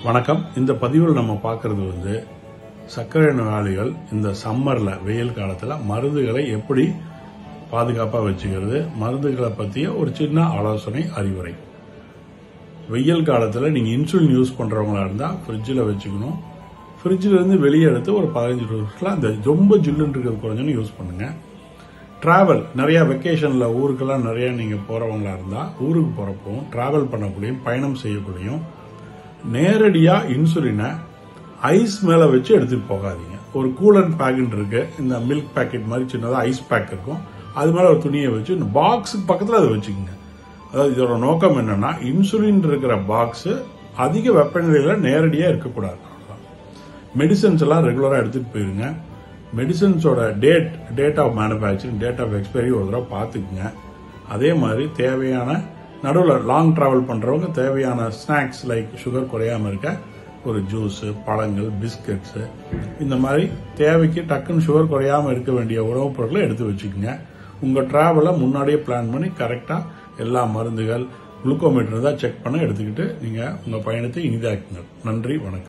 வணக்கம். இந்த பதிவில் நம்ம பார்க்கறது சர்க்கரை நோயாளிகள் இந்த சம்மர்ல வெயில் காலத்துல மருந்துகளை எப்படி பாதுகாப்பா வச்சுக்கிறது, மருந்துகளை பத்திய ஒரு சின்ன ஆலோசனை அறிவுரை. வெயில் காலத்துல நீங்க இன்சுலின் யூஸ் பண்றவங்களா இருந்தா ஃப்ரிட்ஜில் வச்சுக்கணும். ஃப்ரிட்ஜில் இருந்து வெளியே எடுத்து ஒரு 15 நிமிஷத்துல அந்த ரொம்ப ஜில்லுன்னு இருக்கிறது குறைஞ்சு யூஸ் பண்ணுங்க. டிராவல் நிறைய வெக்கேஷன்ல ஊருக்கெல்லாம் நிறைய நீங்க போறவங்களா இருந்தா ஊருக்கு போறப்பவும் டிராவல் பண்ணக்கூடியும் பயணம் செய்யக்கூடியும் நேரடியா இன்சுலினை ஐஸ் மேல வச்சு எடுத்துட்டு போகாதீங்க. ஒரு கூலன் பேக்கெட் இருக்கு, இந்த மில்க் பேக்கெட் மாதிரி சின்னதா ஐஸ் பேக் இருக்கும், அது மேல ஒரு துணியை வச்சு இந்த பாக்ஸுக்கு பக்கத்துல அதை வச்சுக்கோங்க. அதாவது இதோட நோக்கம் என்னன்னா, இன்சுலின் இருக்கிற பாக்ஸ் அதிக வெப்பநிலையில நேரடியா இருக்கக்கூடாது. மெடிசன்ஸ் எல்லாம் ரெகுலரா எடுத்துட்டு போயிருங்க. மெடிசன்ஸோட date of manufacturing, date of expiry ஒரு தடவை பார்த்துக்குங்க. அதே மாதிரி தேவையான நடுவில் லாங் டிராவல் பண்றவங்க தேவையான ஸ்நாக்ஸ் லைக் சுகர் குறையாம இருக்க ஒரு ஜூஸ், பழங்கள், பிஸ்கட்ஸ், இந்த மாதிரி தேவைக்கு டக்குன்னு சுகர் குறையாம இருக்க வேண்டிய உணவுப் பொருட்களை எடுத்து வச்சுக்கோங்க. உங்க டிராவலை முன்னாடியே பிளான் பண்ணி கரெக்டா எல்லா மருந்துகள், குளுக்கோமீட்டர் தான் செக் பண்ண எடுத்துக்கிட்டு நீங்க உங்க பயணத்தை இனிதாக்குங்க. நன்றி, வணக்கம்.